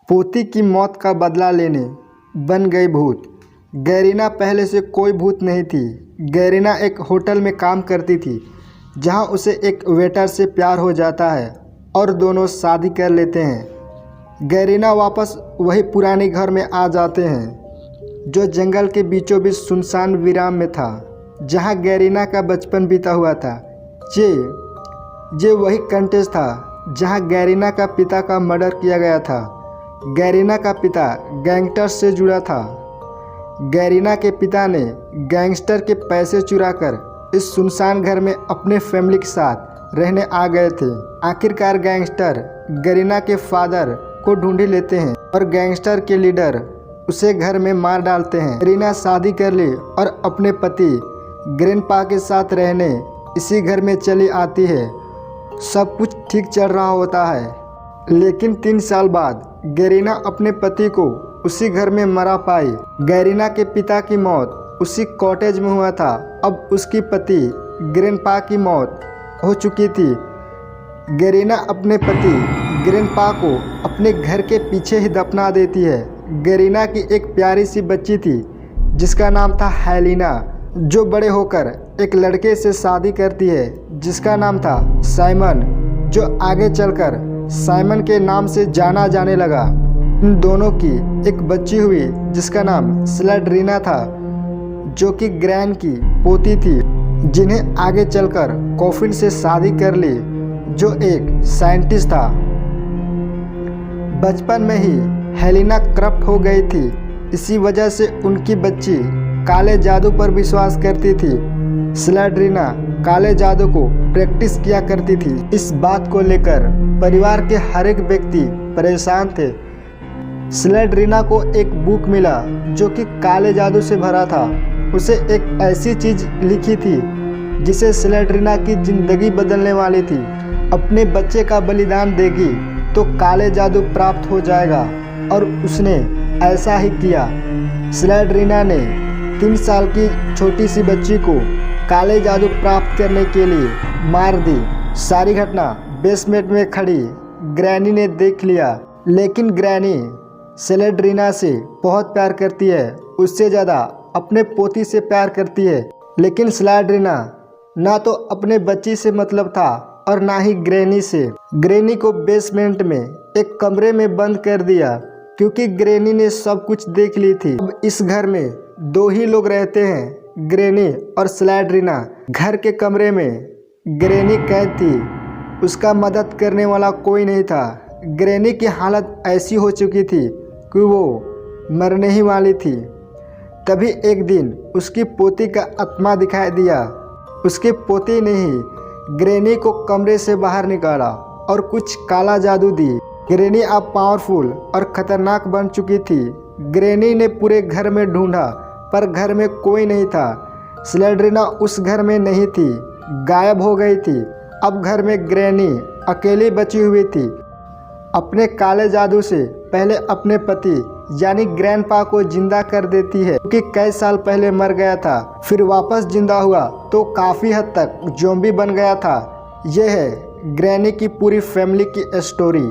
पोती की मौत का बदला लेने बन गई भूत। गैरीना पहले से कोई भूत नहीं थी। गैरीना एक होटल में काम करती थी जहां उसे एक वेटर से प्यार हो जाता है और दोनों शादी कर लेते हैं। गैरीना वापस वही पुराने घर में आ जाते हैं जो जंगल के बीचों बीच सुनसान वीरान में था, जहां गैरीना का बचपन बीता हुआ था। ये वही कंटेज था जहां गैरीना का पिता का मर्डर किया गया था। गैरीना का पिता गैंगस्टर से जुड़ा था। गैरीना के पिता ने गैंगस्टर के पैसे चुराकर इस सुनसान घर में अपने फैमिली के साथ रहने आ गए थे। आखिरकार गैंगस्टर गैरीना के फादर को ढूंढ लेते हैं और गैंगस्टर के लीडर उसे घर में मार डालते हैं। गैरीना शादी कर ली और अपने पति ग्रैंडपा के साथ रहने इसी घर में चली आती है। सब कुछ ठीक चल रहा होता है, लेकिन 3 साल बाद गैरीना अपने पति को उसी घर में मरा पाई। गैरीना के पिता की मौत उसी कॉटेज में हुआ था। अब उसकी पति ग्रैंडपा की मौत हो चुकी थी। गैरीना अपने पति ग्रैंडपा को अपने घर के पीछे ही दफना देती है। गैरीना की एक प्यारी सी बच्ची थी जिसका नाम था हेलिना, जो बड़े होकर एक लड़के से शादी करती है जिसका नाम था साइमन, जो आगे चलकर साइमन के नाम से जाना जाने लगा। इन दोनों की एक बच्ची हुई जिसका नाम स्लेड्रीना था, जो कि ग्रैन की पोती थी, जिन्हें आगे चलकर कॉफिन से शादी कर ली, जो एक साइंटिस्ट था। बचपन में ही हेलिना करप्ट हो गई थी, इसी वजह से उनकी बच्ची काले जादू पर विश्वास करती थी। स्लेड्रीना काले जादू को प्रैक्टिस किया करती थी। इस बात को लेकर परिवार के हर एक व्यक्ति परेशान थे। स्लेड्रीना को एक बुक मिला जो कि काले जादू से भरा था। उसे एक ऐसी चीज लिखी थी जिसे स्लेड्रीना की जिंदगी बदलने वाली थी। अपने बच्चे का बलिदान देगी तो काले जादू प्राप्त हो जाएगा, और उसने ऐसा ही किया। स्लेड्रीना ने 3 साल की छोटी सी बच्ची को काले जादू प्राप्त करने के लिए मार दी। सारी घटना बेसमेंट में खड़ी ग्रैनी ने देख लिया, लेकिन ग्रैनी स्लेड्रीना से बहुत प्यार करती है, उससे ज़्यादा अपने पोती से प्यार करती है। लेकिन स्लेड्रीना ना तो अपने बच्ची से मतलब था और ना ही ग्रैनी से। ग्रैनी को बेसमेंट में एक कमरे में बंद कर दिया क्योंकि ग्रैनी ने सब कुछ देख ली थी। अब इस घर में 2 ही लोग रहते हैं, ग्रैनी और स्लेड्रीना। घर के कमरे में ग्रैनी कैद थी, उसका मदद करने वाला कोई नहीं था। ग्रैनी की हालत ऐसी हो चुकी थी कि वो मरने ही वाली थी। तभी एक दिन उसकी पोती का आत्मा दिखाई दिया। उसके पोती ने ही ग्रैनी को कमरे से बाहर निकाला और कुछ काला जादू दी। ग्रैनी अब पावरफुल और खतरनाक बन चुकी थी। ग्रैनी ने पूरे घर में ढूंढा पर घर में कोई नहीं था। स्लेड्रीना उस घर में नहीं थी, गायब हो गई थी। अब घर में ग्रैनी अकेली बची हुई थी। अपने काले जादू से पहले अपने पति यानी ग्रैंडपा को जिंदा कर देती है, क्योंकि कई साल पहले मर गया था। फिर वापस जिंदा हुआ तो काफ़ी हद तक ज़ॉम्बी बन गया था। यह है ग्रैनी की पूरी फैमिली की स्टोरी।